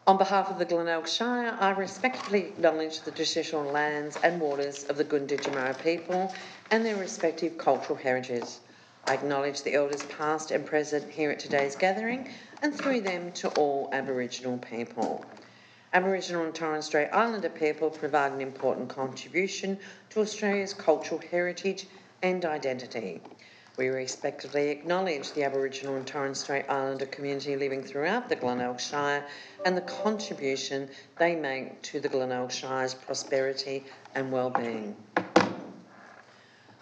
On behalf of the Glenelg Shire, I respectfully acknowledge the traditional lands and waters of the Gunditjmara people and their respective cultural heritage. I acknowledge the elders past and present here at today's gathering and through them to all Aboriginal people. Aboriginal and Torres Strait Islander people provide an important contribution to Australia's cultural heritage and identity. We respectfully acknowledge the Aboriginal and Torres Strait Islander community living throughout the Glenelg Shire and the contribution they make to the Glenelg Shire's prosperity and well-being.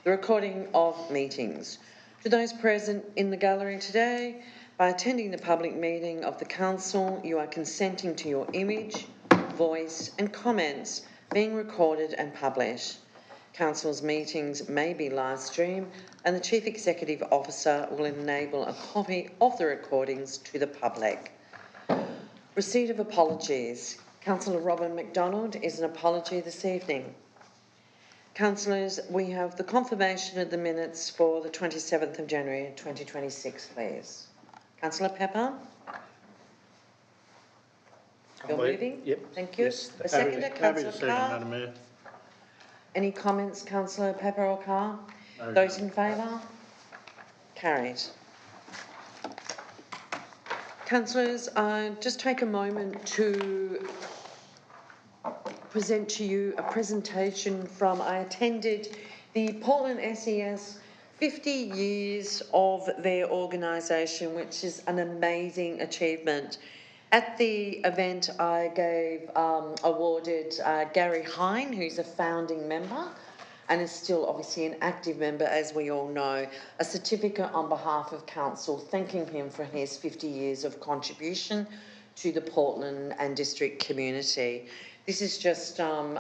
The recording of meetings. To those present in the gallery today, by attending the public meeting of the Council, you are consenting to your image, voice and comments being recorded and published. Council's meetings may be live streamed and the Chief Executive Officer will enable a copy of the recordings to the public. Receipt of apologies. Councillor Robin McDonald is an apology this evening. Councillors, we have the confirmation of the minutes for the 27th of January 2026, please. Councillor Pepper? You're moving? Yep. Thank you. Yes, A seconder, Councillor Carr? Madam Mayor. Any comments, Councillor Pepper or Carr? No. Those in favour? Carried. Councillors, just take a moment to present to you a presentation from, I attended the Portland SES 50 years of their organisation, which is an amazing achievement. At the event, I awarded Gary Hine, who's a founding member and is still obviously an active member, as we all know, a certificate on behalf of Council thanking him for his 50 years of contribution to the Portland and district community. This is just an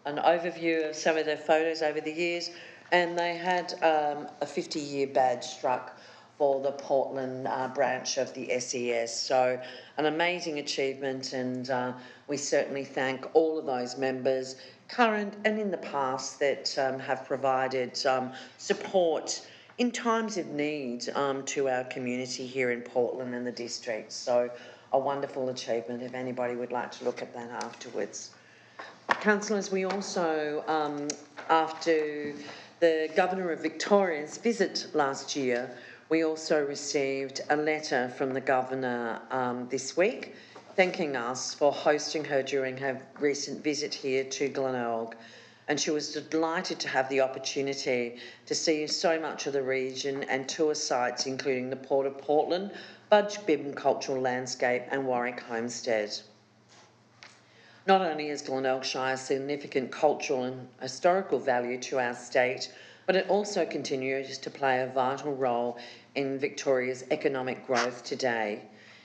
overview of some of their photos over the years, and they had a 50-year badge struck for the Portland branch of the SES. So an amazing achievement, and we certainly thank all of those members, current and in the past, that have provided support in times of need to our community here in Portland and the district. So a wonderful achievement if anybody would like to look at that afterwards. Councillors, we also, after the Governor of Victoria's visit last year, we also received a letter from the Governor this week thanking us for hosting her during her recent visit here to Glenelg. And she was delighted to have the opportunity to see so much of the region and tour sites, including the Port of Portland, Budge Bibbin Cultural Landscape and Warwick Homestead. Not only is Glenelg Shire significant cultural and historical value to our state, but it also continues to play a vital role in Victoria's economic growth today.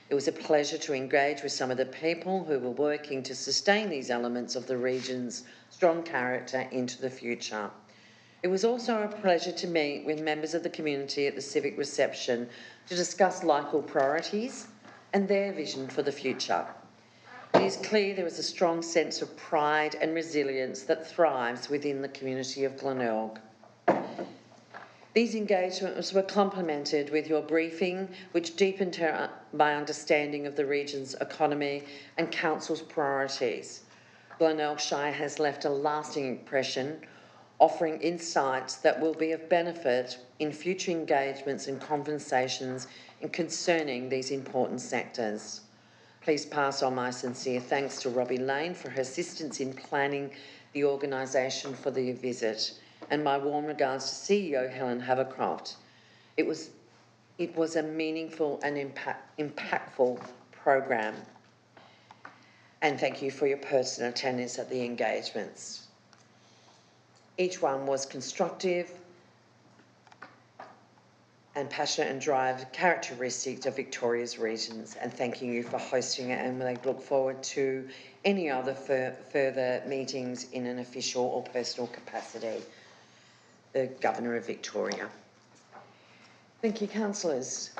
It was a pleasure to engage with some of the people who were working to sustain these elements of the region's strong character into the future. It was also a pleasure to meet with members of the community at the civic reception to discuss local priorities and their vision for the future. It is clear there is a strong sense of pride and resilience that thrives within the community of Glenelg. These engagements were complemented with your briefing, which deepened my understanding of the region's economy and Council's priorities. Glenelg Shire has left a lasting impression, offering insights that will be of benefit in future engagements and conversations concerning these important sectors. Please pass on my sincere thanks to Robbie Lane for her assistance in planning the organisation for the visit, and my warm regards to CEO Helen Havercroft. It was a meaningful and impactful program. And thank you for your personal attendance at the engagements. Each one was constructive and passionate and drive characteristics of Victoria's regions, and thanking you for hosting it, and we look forward to any other further meetings in an official or personal capacity. The Governor of Victoria. Thank you, councillors.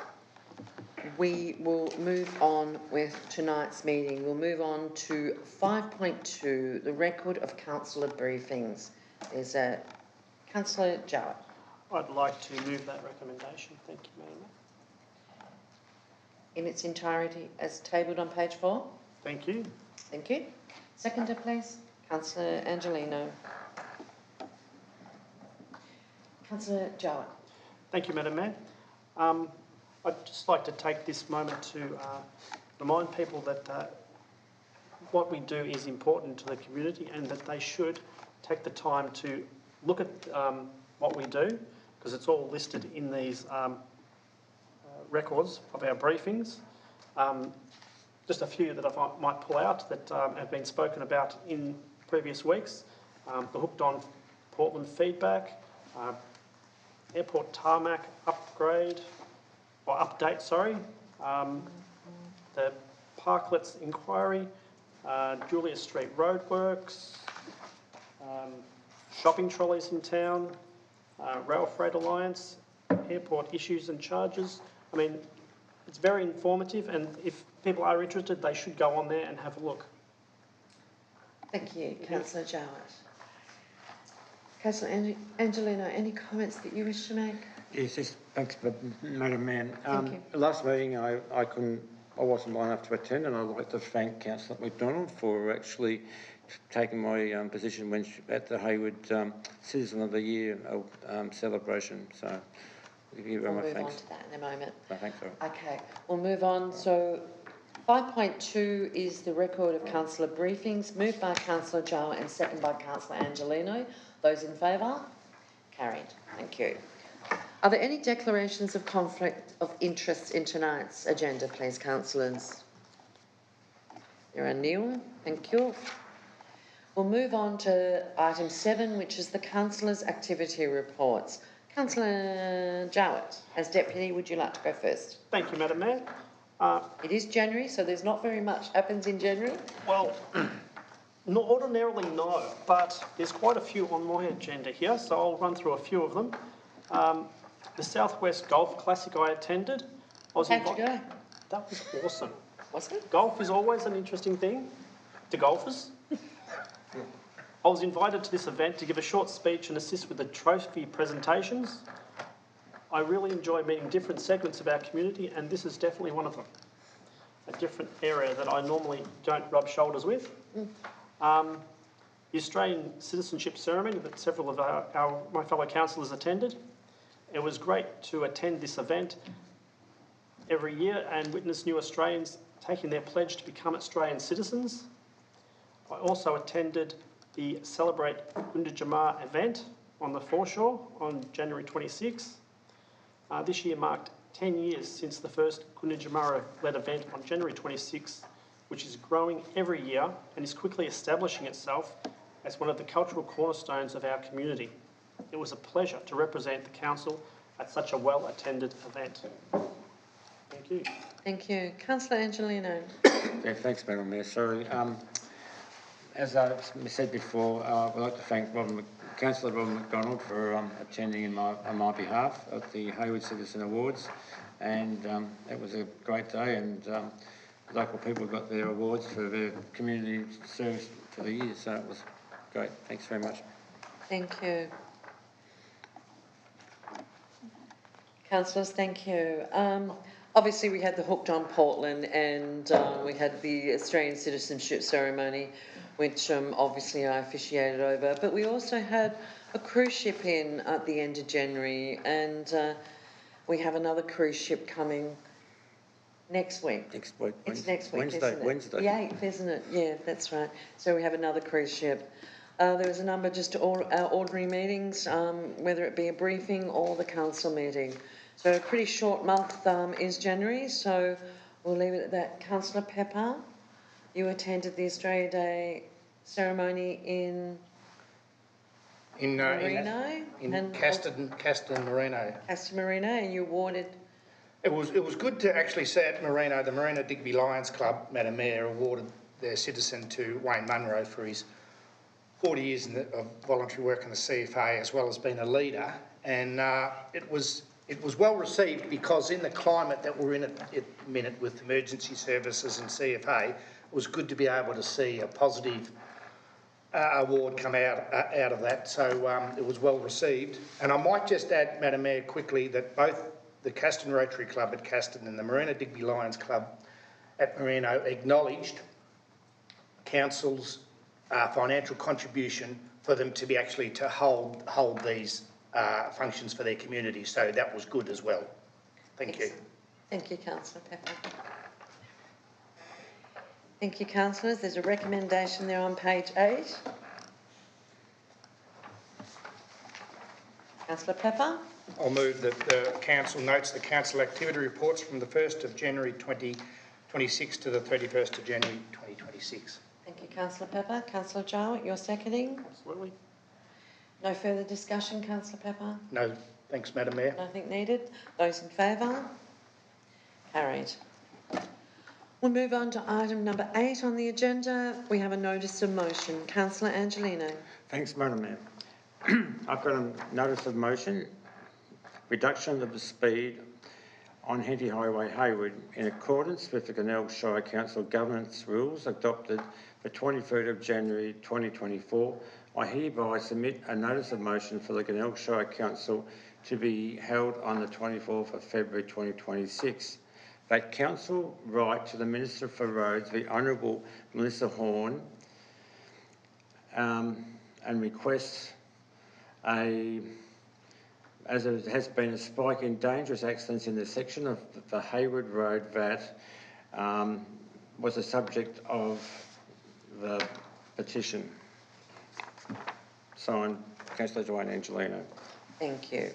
We will move on with tonight's meeting. We'll move on to 5.2, the record of councillor briefings. There's a Councillor Jowett. I'd like to move that recommendation. Thank you, Madam Mayor. In its entirety as tabled on page 4? Thank you. Thank you. Seconder, please. Councillor Angelino. Councillor Jowett. Thank you, Madam Mayor. I'd just like to take this moment to remind people that what we do is important to the community and that they should take the time to look at what we do, because it's all listed in these records of our briefings. Just a few that I might pull out that have been spoken about in previous weeks. The Hooked On Portland feedback, airport tarmac upgrade, or update, sorry, the Parklets inquiry, Julius Street roadworks, shopping trolleys in town, Rail Freight Alliance, airport issues and charges. I mean, it's very informative, and if people are interested, they should go on there and have a look. Thank you, Councillor Jowett. Councillor Angelino, any comments that you wish to make? Yes, thanks, Madam Mayor. Thank you. Last meeting, I wasn't well enough to attend, and I'd like to thank Councillor McDonald for actually taking my position at the Hayward Citizen of the Year celebration. So, give you very much thanks. We'll move on to that in a moment. No, thanks. Okay, we'll move on. So, 5.2 is the record of councillor briefings, moved by Councillor Jowett and seconded by Councillor Angelino. Those in favour? Carried. Thank you. Are there any declarations of conflict of interest in tonight's agenda, please, councillors? There are nil. Thank you. We'll move on to item 7, which is the councillors' activity reports. Councillor Jowett, as deputy, would you like to go first? Thank you, Madam Mayor. It is January, so there's not very much happens in January. Well, not ordinarily no, but there's quite a few on my agenda here, so I'll run through a few of them. The Southwest Golf Classic I attended. How'd you go? That was awesome. Was it? Golf is always an interesting thing to golfers. I was invited to this event to give a short speech and assist with the trophy presentations. I really enjoy meeting different segments of our community, and this is definitely one of them. A different area that I normally don't rub shoulders with. The Australian citizenship ceremony that several of my fellow councillors attended. It was great to attend this event every year and witness new Australians taking their pledge to become Australian citizens. I also attended the Celebrate Gunditjmara event on the foreshore on January 26. This year marked 10 years since the first Gunditjmara-led event on January 26, which is growing every year and is quickly establishing itself as one of the cultural cornerstones of our community. It was a pleasure to represent the council at such a well-attended event. Thank you. Thank you. Councillor Angelino. Yeah, thanks, Madam Mayor. Sorry. As I said before, I'd like to thank Councillor Robert McDonald for attending on my behalf at the Hayward Citizen Awards, and it was a great day, and local people got their awards for their community service for the year, so it was great. Thanks very much. Thank you. Councillors, thank you. Obviously, we had the Hooked On Portland, and we had the Australian citizenship ceremony, which obviously I officiated over. But we also had a cruise ship in at the end of January, and we have another cruise ship coming next week. Next week. It's next week, Wednesday. isn't it? Wednesday. The 8th, isn't it? Yeah, that's right. So we have another cruise ship. There was a number just all our ordinary meetings, whether it be a briefing or the council meeting. So a pretty short month is January, so we'll leave it at that. Councillor Pepper, you attended the Australia Day ceremony in Merino? In Caston Merino. Caston Merino, and you awarded... It was good to actually see at Merino, the Merino Digby Lions Club, Madam Mayor, awarded their citizen to Wayne Munro for his 40 years of voluntary work in the CFA, as well as being a leader. And it was well received, because in the climate that we're in at the minute with emergency services and CFA, it was good to be able to see a positive award come out of that. So it was well received. And I might just add, Madam Mayor, quickly, that both the Caston Rotary Club at Caston and the Merino Digby Lions Club at Merino acknowledged council's financial contribution for them to be actually to hold these functions for their community. So that was good as well. Thank you. Thank you, Councillor Pepper. Thank you, councillors. There's a recommendation there on page 8. Councillor Pepper. I'll move that the council notes the council activity reports from the 1st of January 2026 to the 31st of January 2026. Thank you, Councillor Pepper. Councillor Jowett, you're seconding. Absolutely. No further discussion, Councillor Pepper? No, thanks, Madam Mayor. Nothing needed. Those in favour? Carried. We'll move on to item number 8 on the agenda. We have a notice of motion. Councillor Angelino. Thanks, Madam Mayor. I've got a notice of motion, reduction of the speed on Henty Highway, Hayward, in accordance with the Glenelg Shire Council governance rules adopted the 23rd of January 2024. I hereby submit a notice of motion for the Glenelg Shire Council to be held on the 24th of February 2026. That Council write to the Minister for Roads, the Honourable Melissa Horne, and request as there has been a spike in dangerous accidents in the section of the Hayward Road that was the subject of the petition. Signed, Councillor Dwayne Angelino. Thank you.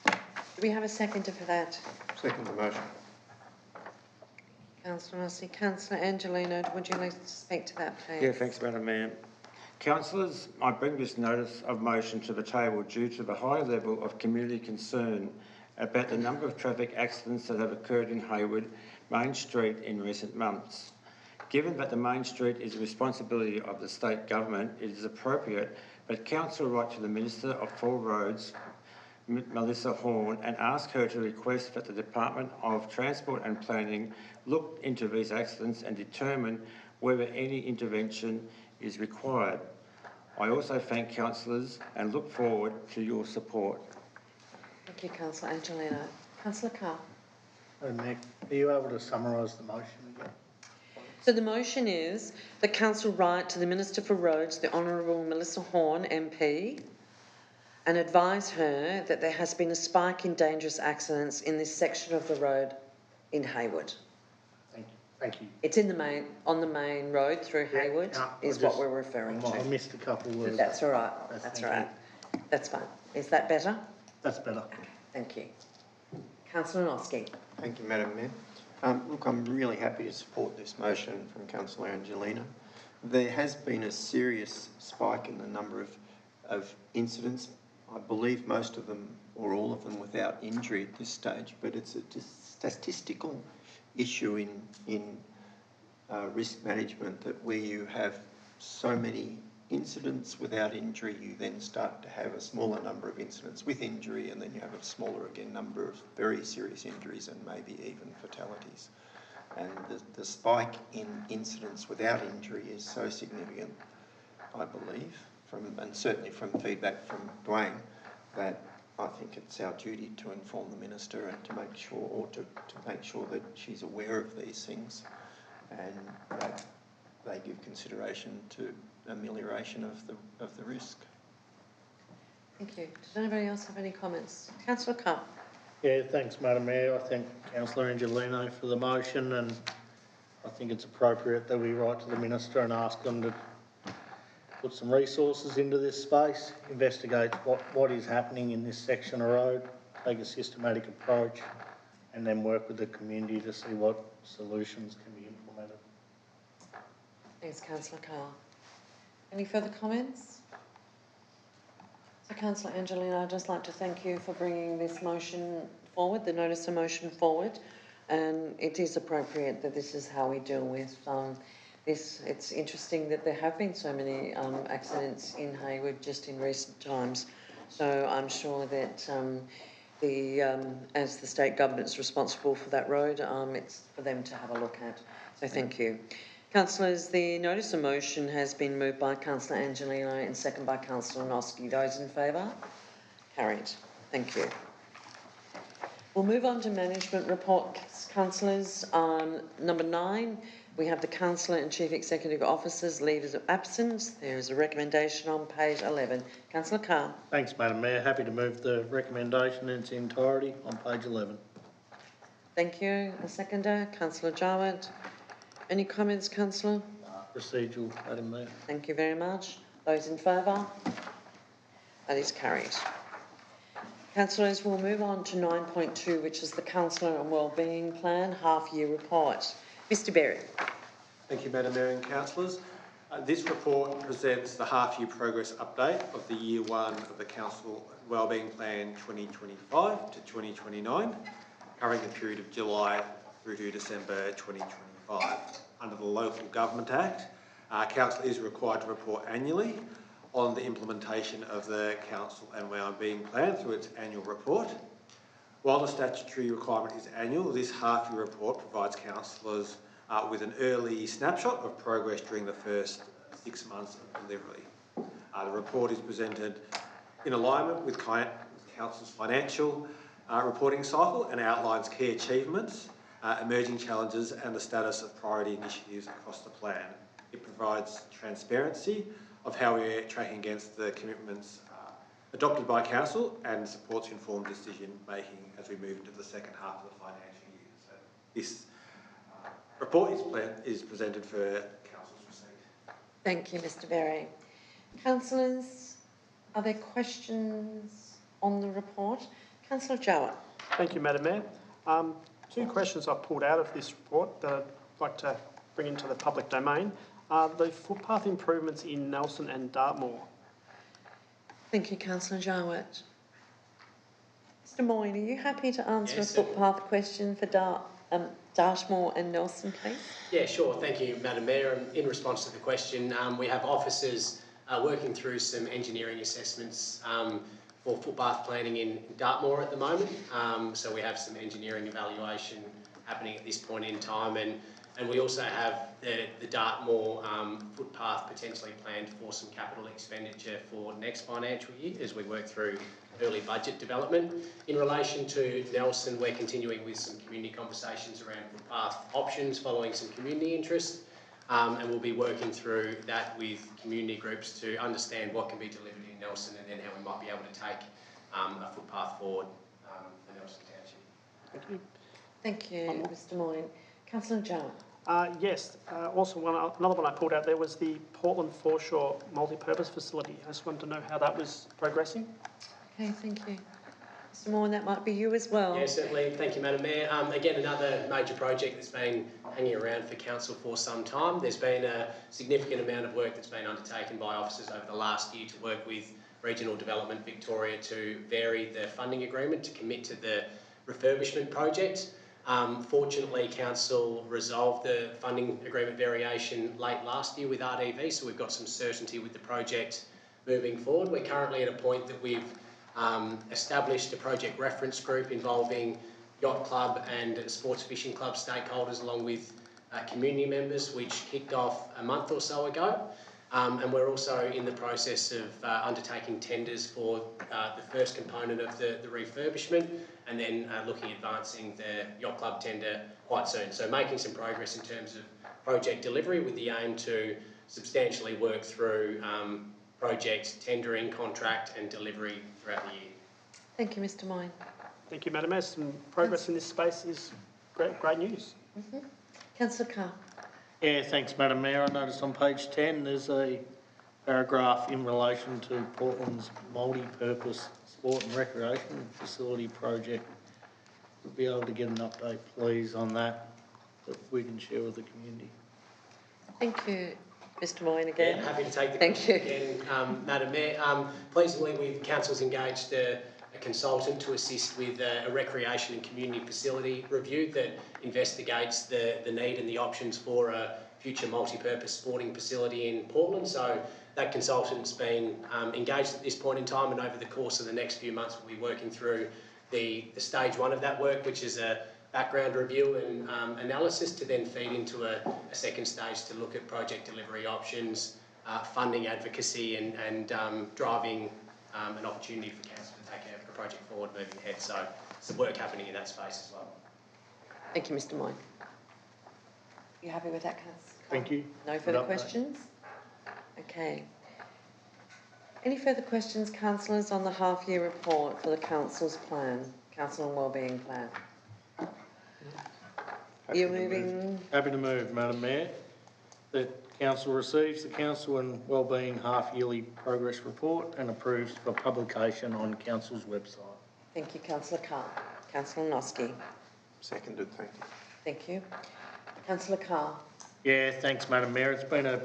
Do we have a seconder for that? Second the motion. Councillor Rossi. Councillor Angelino, would you like to speak to that, please? Yeah, thanks, Madam Mayor. Councillors, I bring this notice of motion to the table due to the high level of community concern about the number of traffic accidents that have occurred in Hayward Main Street in recent months. Given that the Main Street is the responsibility of the state government, it is appropriate that Council write to the Minister for Roads, Melissa Horne, and ask her to request that the Department of Transport and Planning look into these accidents and determine whether any intervention is required. I also thank councillors and look forward to your support. Thank you, Councillor Angelino. Councillor Carr. Nick, are you able to summarise the motion again? So the motion is that Council write to the Minister for Roads, the Honourable Melissa Horne MP, and advise her that there has been a spike in dangerous accidents in this section of the road in Hayward. Thank you. It's in the main, on the main road through Hayward, is what we're referring I to. missed a couple of words. That's all right. That's all right. That's fine. Is that better? That's better. Thank you. Councillor Noski. Thank you, Madam Mayor. Look, I'm really happy to support this motion from Councillor Angelino. There has been a serious spike in the number of incidents. I believe most of them, or all of them, without injury at this stage, but it's a statistical issue in risk management that where you have so many incidents without injury, you then start to have a smaller number of incidents with injury, and then you have a smaller again number of very serious injuries and maybe even fatalities. And the spike in incidents without injury is so significant, I believe, and certainly from feedback from Dwayne, that I think it's our duty to inform the Minister and to make sure, or to make sure that she's aware of these things and that they give consideration to amelioration of the risk. Thank you. Does anybody else have any comments? Councillor Carr. Yeah, thanks, Madam Mayor. I thank Councillor Angelino for the motion, and I think it's appropriate that we write to the Minister and ask them to put some resources into this space, investigate what is happening in this section of road, take a systematic approach, and then work with the community to see what solutions can be implemented. Thanks, Councillor Carr. Any further comments? So, Councillor Angelino, I'd just like to thank you for bringing this motion forward, the notice of motion forward, and it is appropriate that this is how we deal with this. It's interesting that there have been so many accidents in Hayward just in recent times, so I'm sure that as the state government's responsible for that road, it's for them to have a look at. So thank you. Councillors, the notice of motion has been moved by Councillor Angelino and seconded by Councillor Noski. Those in favour? Carried. Thank you. We'll move on to management reports, councillors. Number 9, We have the Councillor and Chief Executive Officer's leavers of absence. There is a recommendation on page 11. Councillor Carr. Thanks, Madam Mayor. Happy to move the recommendation in its entirety on page 11. Thank you. A seconder, Councillor Jowett. Any comments, Councillor? Procedural, Madam Mayor. Thank you very much. Those in favour? That is carried. Councillors, we'll move on to 9.2, which is the Councillor and Wellbeing Plan half-year report. Mr Berry. Thank you, Madam Mayor and Councillors. This report presents the half-year progress update of the Year 1 of the Council Wellbeing Plan 2025 to 2029, covering the period of July through to December 2025. Under the Local Government Act, Council is required to report annually on the implementation of the Council and Wellbeing Plan through its annual report. While the statutory requirement is annual, this half-year report provides councillors with an early snapshot of progress during the first 6 months of delivery. The report is presented in alignment with Council's financial reporting cycle and outlines key achievements, emerging challenges and the status of priority initiatives across the plan. It provides transparency of how we're tracking against the commitments adopted by Council and supports informed decision making as we move into the second half of the financial year. So this report is presented for Council's receipt. Thank you, Mr Berry. Councillors, are there questions on the report? Councillor Jowett. Thank you, Madam Mayor. Two questions I've pulled out of this report that I'd like to bring into the public domain. The footpath improvements in Nelson and Dartmoor. Thank you, Councillor Jowett. Mr Moyne, are you happy to answer Yes, a footpath question for Dartmoor and Nelson, please? Yeah, sure. Thank you, Madam Mayor. And in response to the question, we have officers working through some engineering assessments for footpath planning in Dartmoor at the moment. So we have some engineering evaluation happening at this point in time, and we also have the Dartmoor footpath potentially planned for some capital expenditure for next financial year as we work through early budget development. In relation to Nelson, we're continuing with some community conversations around footpath options following some community interest, and we'll be working through that with community groups to understand what can be delivered in Nelson and then how we might be able to take a footpath forward for Nelson Township. Thank you. Thank you, Mr Moyne. Councillor Jowett. Yes, also another one I pulled out there was the Portland Foreshore multi-purpose facility. I just wanted to know how that was progressing. Okay, thank you. Mr Moyne, that might be you as well. Yeah, certainly. Thank you, Madam Mayor. Again, another major project that's been hanging around for Council for some time. There's been a significant amount of work that's been undertaken by officers over the last year to work with Regional Development Victoria to vary the funding agreement to commit to the refurbishment project. Fortunately, Council resolved the funding agreement variation late last year with RDV, so we've got some certainty with the project moving forward. We're currently at a point that we've established a project reference group involving Yacht Club and Sports Fishing Club stakeholders along with community members, which kicked off a month or so ago. And we're also in the process of undertaking tenders for the first component of the refurbishment and then looking at advancing the Yacht Club tender quite soon. So making some progress in terms of project delivery with the aim to substantially work through project tendering, contract and delivery throughout the year. Thank you, Mr Moyne. Thank you, Madam Mayor. Some progress in this space is great news. Councillor Carr. Yeah, thanks, Madam Mayor. I noticed on page 10 there's a paragraph in relation to Portland's multi-purpose sport and recreation facility project. We'll be able to get an update, please, on that we can share with the community. Thank you, Mr Moyne again. Yeah, happy to take the Thank question you. again, Madam Mayor. Pleasingly, Council's engaged a consultant to assist with a recreation and community facility review that investigates the need and the options for a future multi-purpose sporting facility in Portland. So that consultant's been engaged at this point in time, and over the course of the next few months we'll be working through the stage one of that work, which is a background review and analysis to then feed into a second stage to look at project delivery options, funding advocacy and driving an opportunity for Council to take a project forward moving ahead. So some work happening in that space as well. Thank you, Mr Moyne. You happy with that, Councillor? Thank you. No further Good update. questions? Okay. Any further questions, councillors, on the half-year report for the council's plan, council and wellbeing plan? You're moving, Happy to move, Madam Mayor, that council receives the council and wellbeing half-yearly progress report and approves for publication on council's website. thank you, councillor Carr. Councillor Noski, Seconded, thank you. thank you. Councillor Carr, Yeah, thanks, Madam Mayor. It's been a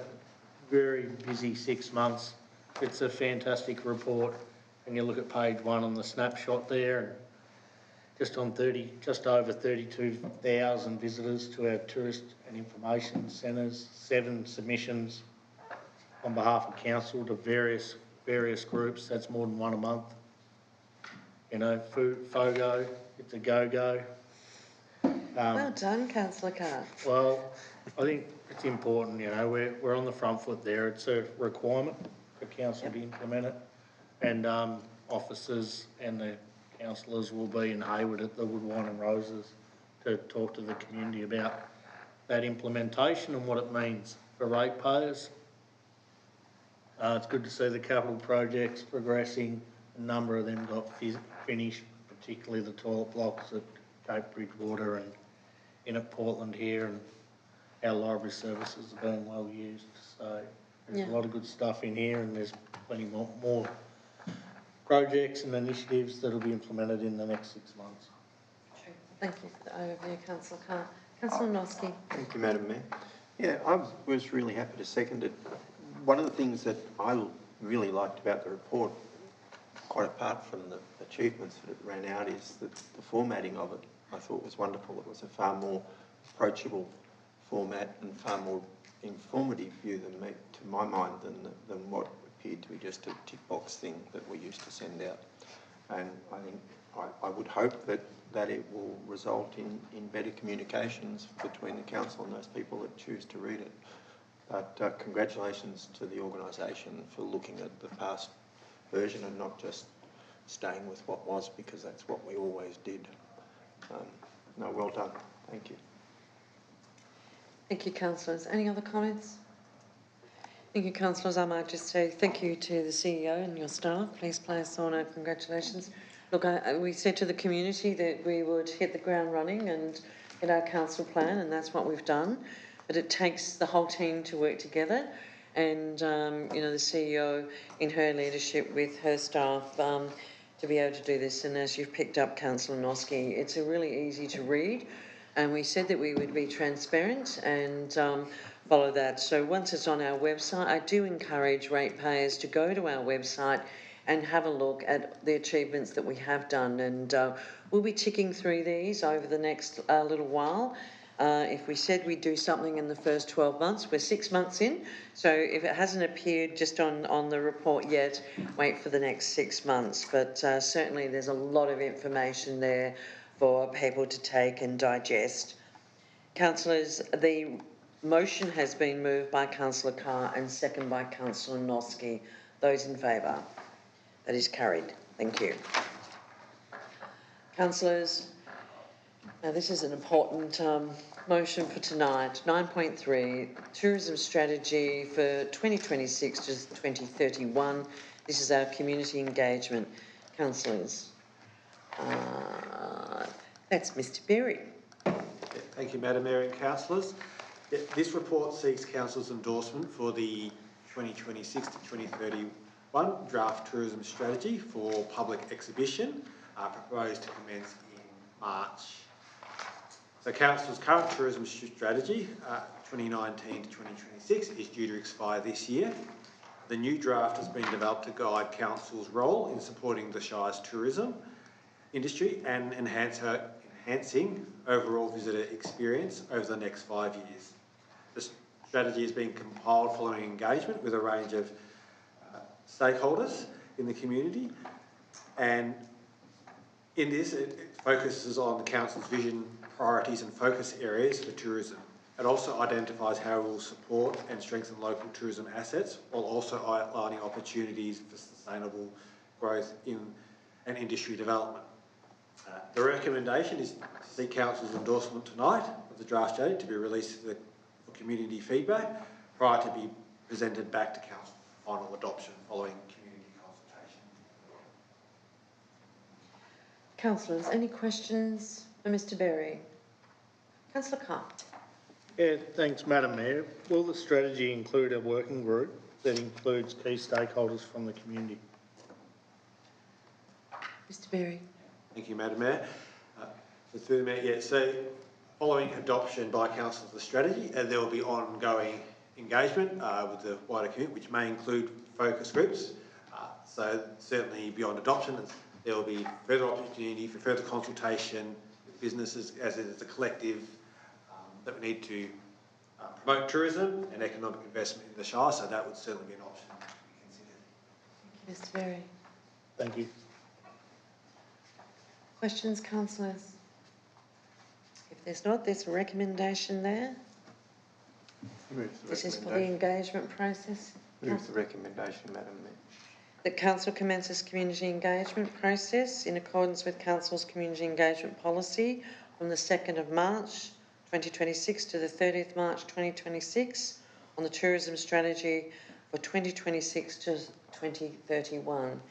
very busy 6 months. It's a fantastic report, and you look at page 1 on the snapshot there, and just over 32,000 visitors to our tourist and information centres, 7 submissions on behalf of council to various groups. That's more than one a month. You know, FOGO, it's a go-go. well done, councillor Carr. Well, I think it's important, you know, we're on the front foot there. It's a requirement for council to implement it. And officers and the councillors will be in Hayward at the Woodwine and Roses to talk to the community about that implementation and what it means for ratepayers. It's good to see the capital projects progressing. A number of them got finished, particularly the toilet blocks at Cape Bridgewater and in at Portland here, and our library services are being well used. So there's a lot of good stuff in here, and there's plenty more projects and initiatives that will be implemented in the next 6 months. Thank you for the overview, councillor Carr. Councillor Noski. Thank you, Madam Mayor. Yeah, I was really happy to second it. One of the things that I really liked about the report, quite apart from the achievements that it ran out, is that the formatting of it I thought was wonderful. It was a far more approachable format and far more informative view to my mind than what appeared to be just a tick box thing that we used to send out. And I think I would hope that it will result in better communications between the council and those people that choose to read it. But congratulations to the organisation for looking at the past version and not just staying with what was, because that's what we always did. No, well done. Thank you. Thank you, councillors. Any other comments? Thank you, councillors. I might just say thank you to the CEO and your staff. Please place on our congratulations. Look, we said to the community that we would hit the ground running and get our council plan, and that's what we've done. But it takes the whole team to work together, and you know, the CEO in her leadership with her staff to be able to do this. And as you've picked up, Councillor Noski, it's a really easy to read, and we said that we would be transparent and follow that. So once it's on our website, I do encourage ratepayers to go to our website and have a look at the achievements that we have done, and we'll be ticking through these over the next little while. If we said we'd do something in the first 12 months, we're 6 months in. So if it hasn't appeared just on the report yet, wait for the next 6 months. But certainly there's a lot of information there for people to take and digest. Councillors, the motion has been moved by Councillor Carr and seconded by Councillor Noski. Those in favour? That is carried. Thank you. Councillors, now this is an important motion for tonight. 9.3, Tourism Strategy for 2026 to 2031. This is our community engagement. Councillors, that's Mr Berry. Thank you, Madam Mayor and councillors. This report seeks council's endorsement for the 2026 to 2031 draft tourism strategy for public exhibition, proposed to commence in March. So council's current tourism strategy, 2019 to 2026, is due to expire this year. The new draft has been developed to guide council's role in supporting the Shire's tourism industry and enhancing overall visitor experience over the next 5 years. The strategy is being compiled following engagement with a range of stakeholders in the community, and in this it focuses on the council's vision, priorities and focus areas for tourism. It also identifies how we will support and strengthen local tourism assets while also outlining opportunities for sustainable growth and industry development. The recommendation is to seek council's endorsement tonight of the draft strategy to be released to the for community feedback prior to be presented back to council for final adoption following community consultation. Councillors, any questions for Mr Berry? Councillor Carr. Yeah, thanks, Madam Mayor. Will the strategy include a working group that includes key stakeholders from the community? Mr Berry. Thank you, Madam Mayor. Through the Mayor, yeah, so following adoption by council of the strategy, there will be ongoing engagement with the wider community, which may include focus groups. So certainly beyond adoption, there will be further opportunity for further consultation with businesses as it is a collective that we need to promote tourism and economic investment in the Shire, so that would certainly be an option to be considered. Thank you, Mr Berry. Thank you. Questions, councillors? If there's not, there's a recommendation there. Move the This is for the recommendation. engagement process. Move the recommendation, Madam Mayor. That council commences community engagement process in accordance with council's community engagement policy from the 2nd of March 2026 to the 30th March 2026 on the tourism strategy for 2026 to 2031.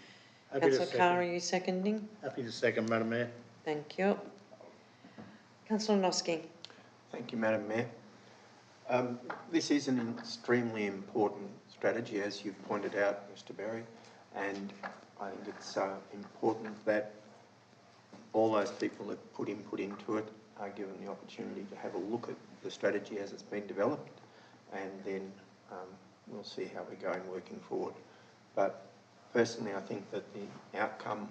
Councillor Carr, are you seconding? Happy to second, Madam Mayor. Thank you. Councillor Noski. Thank you, Madam Mayor. This is an extremely important strategy, as you've pointed out, Mr Berry, and I think it's important that all those people that put input into it are given the opportunity to have a look at the strategy as it's been developed, and then we'll see how we're going working forward. But personally, I think that the outcome,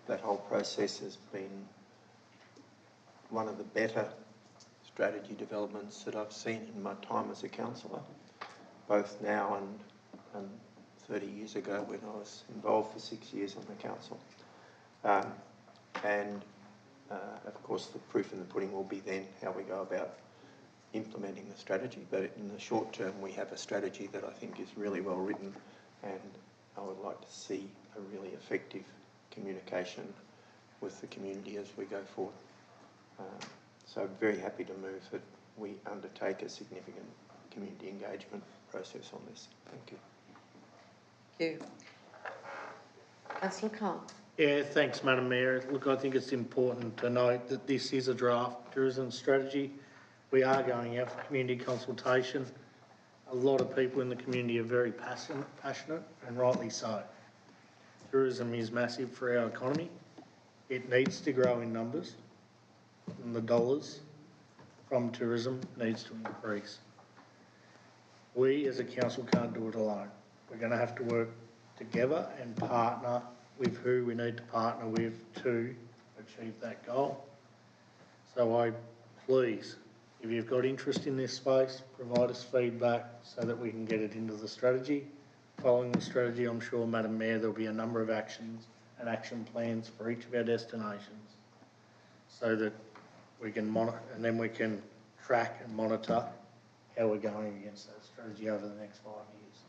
that whole process has been one of the better strategy developments that I've seen in my time as a councillor, both now and 30 years ago when I was involved for 6 years on the council. Of course, the proof in the pudding will be then how we go about implementing the strategy. But in the short term, we have a strategy that I think is really well written, and I would like to see a really effective communication with the community as we go forward. So I'm very happy to move that we undertake a significant community engagement process on this. Thank you. Thank you. Councillor Carr. Yeah, thanks, Madam Mayor. Look, I think it's important to note that this is a draft tourism strategy. We are going out for community consultation. A lot of people in the community are very passionate, and rightly so. Tourism is massive for our economy. It needs to grow in numbers, and the dollars from tourism needs to increase. We as a council can't do it alone. We're going to have to work together and partner with who we need to partner with to achieve that goal. So please, if you've got interest in this space, provide us feedback so that we can get it into the strategy. Following the strategy, I'm sure, Madam Mayor, there'll be a number of actions and action plans for each of our destinations so that we can monitor, and then we can track and monitor how we're going against that strategy over the next 5 years.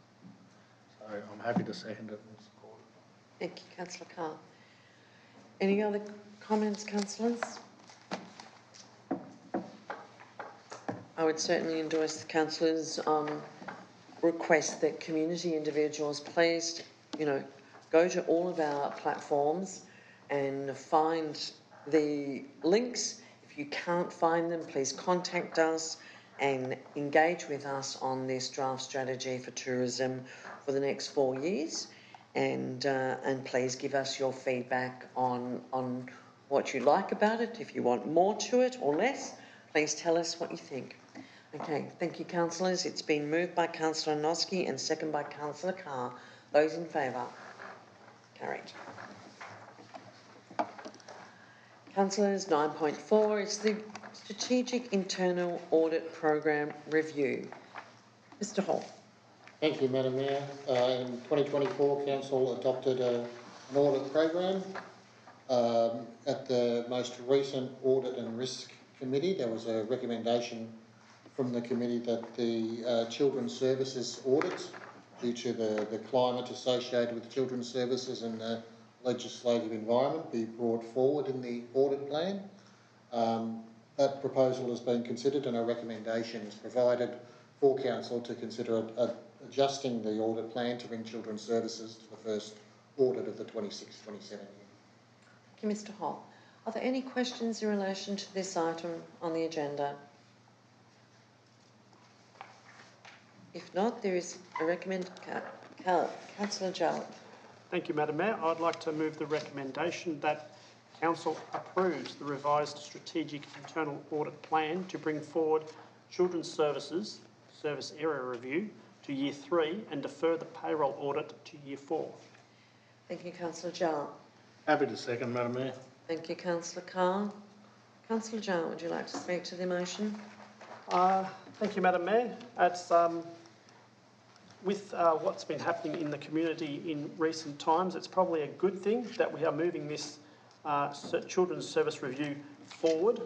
So I'm happy to second it and support it. Thank you, Councillor Carr. Any other comments, councillors? I would certainly endorse the councillors' request that community individuals please, go to all of our platforms and find the links. If you can't find them, please contact us and engage with us on this draft strategy for tourism for the next 4 years. And please give us your feedback on what you like about it. If you want more to it or less, please tell us what you think. Okay, thank you, councillors. It's been moved by Councillor Noski and seconded by Councillor Carr. Those in favour? Carried. Councillors, 9.4 is the Strategic Internal Audit Program Review. Mr Hall. Thank you, Madam Mayor. In 2024, Council adopted an audit program. At the most recent Audit and Risk Committee, there was a recommendation from the committee that the children's services audits, due to the climate associated with children's services and the legislative environment, be brought forward in the audit plan. That proposal has been considered and a recommendation is provided for council to consider adjusting the audit plan to bring children's services to the first audit of the 26-27 year. Thank you, Mr Hall. Are there any questions in relation to this item on the agenda? If not, there is a Councillor Jowett. Thank you, Madam Mayor. I'd like to move the recommendation that Council approves the revised strategic internal audit plan to bring forward children's services service area review to Year 3 and defer the payroll audit to Year 4. Thank you, Councillor Jowett. Happy to second, Madam Mayor. Thank you, Councillor Carr. Councillor Jowett, would you like to speak to the motion? Thank you, Madam Mayor. It's, with what's been happening in the community in recent times, it's probably a good thing that we are moving this children's service review forward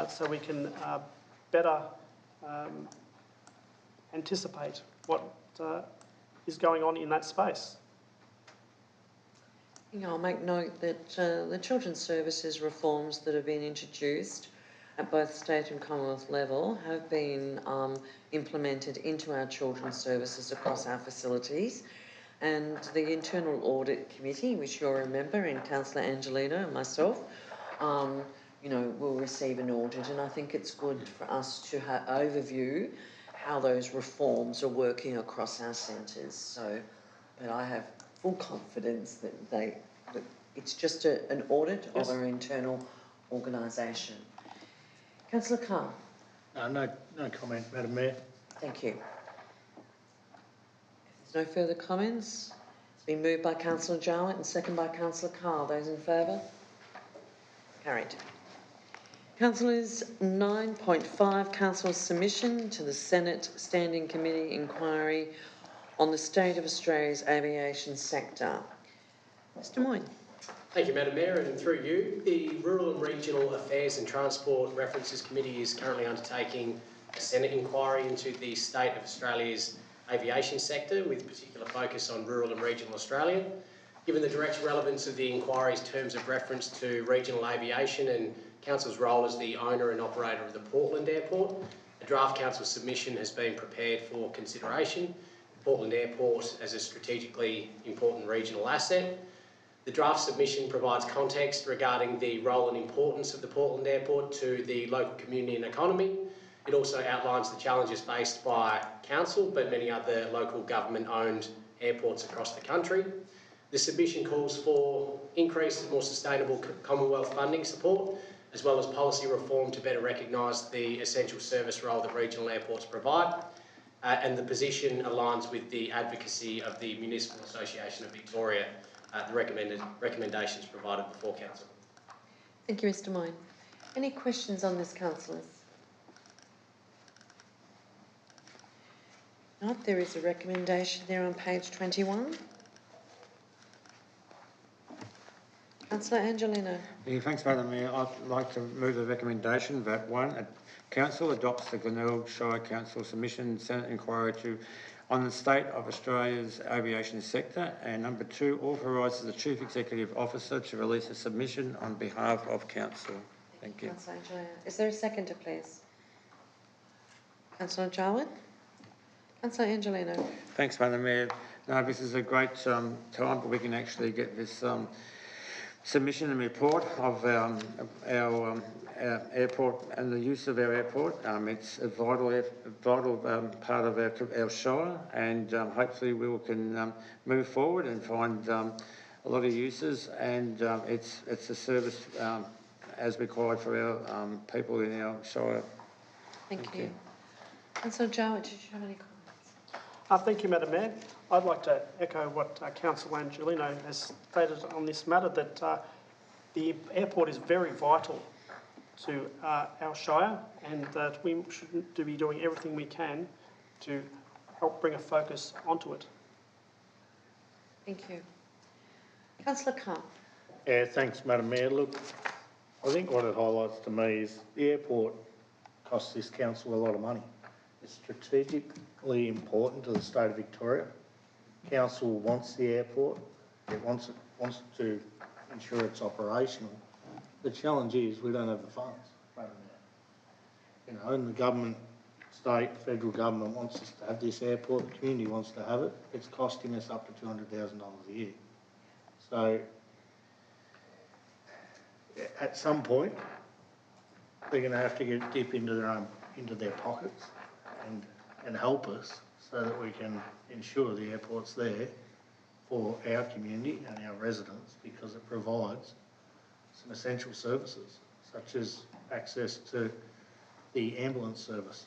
so we can better anticipate what is going on in that space. I'll make note that the children's services reforms that have been introduced at both state and Commonwealth level have been implemented into our children's services across our facilities, and the Internal Audit Committee, which you'll remember, and Councillor Angelina and myself, will receive an audit, and I think it's good for us to overview how those reforms are working across our centres. So, but I have full confidence that it's just an audit of our internal organisation. Councillor Carr. No comment, Madam Mayor. Thank you. If there's no further comments, it's been moved by Councillor Jowett and seconded by Councillor Carr. Those in favour? Carried. Councillors, 9.5, Council's submission to the Senate Standing Committee inquiry on the state of Australia's aviation sector. Mr Moyne. Thank you, Madam Mayor, and through you, the Rural and Regional Affairs and Transport References Committee is currently undertaking a Senate inquiry into the state of Australia's aviation sector, with particular focus on rural and regional Australia. Given the direct relevance of the inquiry's terms of reference to regional aviation and Council's role as the owner and operator of the Portland Airport, a draft Council submission has been prepared for consideration. Portland Airport as a strategically important regional asset. The draft submission provides context regarding the role and importance of the Portland Airport to the local community and economy. It also outlines the challenges faced by Council, but many other local government-owned airports across the country. The submission calls for increased and more sustainable Commonwealth funding support, as well as policy reform to better recognise the essential service role that regional airports provide. And the position aligns with the advocacy of the Municipal Association of Victoria, the recommendations provided before Council. Thank you, Mr Moyne. Any questions on this, councillors? Not. There is a recommendation there on page 21. Councillor Angelino. Yeah, thanks, Madam Mayor. I'd like to move the recommendation that 1, Council adopts the Glenelg Shire Council submission Senate inquiry on the state of Australia's aviation sector, and number 2, authorises the Chief Executive Officer to release a submission on behalf of Council. Thank you. Councillor Angelino. Is there a seconder, please? Councillor Jowett. Councillor Angelino. Thanks, Madam Mayor. No, this is a great time that we can actually get this submission and report of our airport and the use of our airport. It's a vital part of our shire, and hopefully we can move forward and find a lot of uses, and it's a service as required for our people in our shire. Thank you. Councillor Jowett, did you have any comments? Thank you, Madam Mayor. I'd like to echo what Councillor Angelino has stated on this matter, that the airport is very vital to our shire, and that we should be doing everything we can to help bring a focus onto it. Thank you. Councillor Carr. Yeah, thanks, Madam Mayor. Look, I think what it highlights to me is the airport costs this council a lot of money. It's strategically important to the state of Victoria. Council wants the airport. It wants to ensure it's operational. The challenge is we don't have the funds, Madam Mayor. And the government state, federal government wants us to have this airport, the community wants to have it, it's costing us up to $200,000 a year. So at some point, they're going to have to dip into their pockets and help us so that we can ensure the airport's there for our community and our residents, because it provides some essential services such as access to the ambulance service,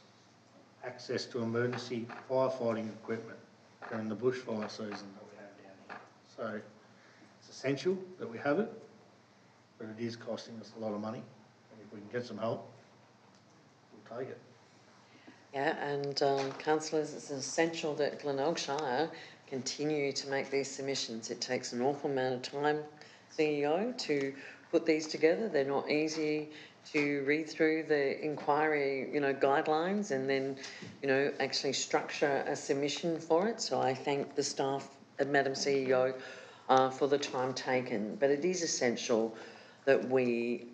access to emergency firefighting equipment during the bushfire season that we have down here. So it's essential that we have it, but it is costing us a lot of money. And if we can get some help, we'll take it. Yeah, and councillors, it's essential that Glenelg Shire continue to make these submissions. It takes an awful amount of time, CEO, to put these together. They're not easy to read through the inquiry, guidelines, and then, actually structure a submission for it. So I thank the staff and Madam CEO for the time taken. But it is essential that we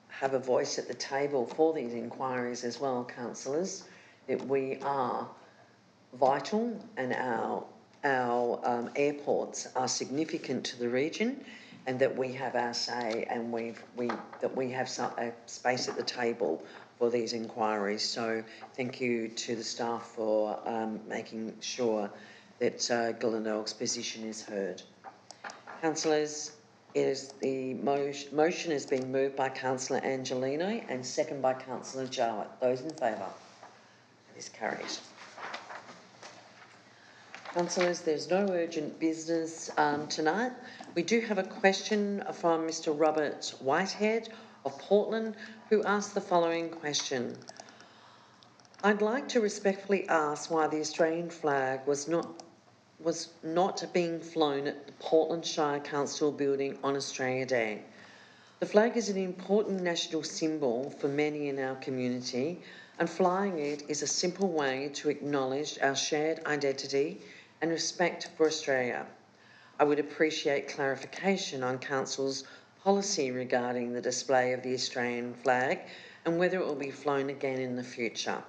have a voice at the table for these inquiries as well, councillors, that we are vital and our airports are significant to the region, and that we have our say, and that we have a space at the table for these inquiries. So thank you to the staff for making sure that Glenelg's position is heard. Councillors, the motion has been moved by Councillor Angelino and seconded by Councillor Jowett. Those in favour? It is carried. Councillors, there's no urgent business tonight. We do have a question from Mr. Robert Whitehead of Portland, who asked the following question. I'd like to respectfully ask why the Australian flag was not being flown at the Portland Shire Council building on Australia Day. The flag is an important national symbol for many in our community, and flying it is a simple way to acknowledge our shared identity and respect for Australia. I would appreciate clarification on Council's policy regarding the display of the Australian flag and whether it will be flown again in the future.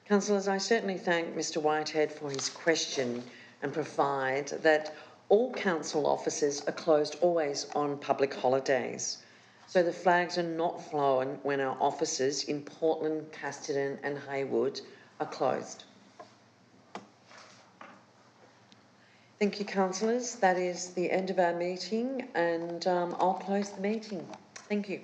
Councillors, I certainly thank Mr. Whitehead for his question and provide that all council offices are closed always on public holidays. So the flags are not flown when our offices in Portland, Casterton and Haywood are closed. Thank you, councillors. That is the end of our meeting, and I'll close the meeting. Thank you.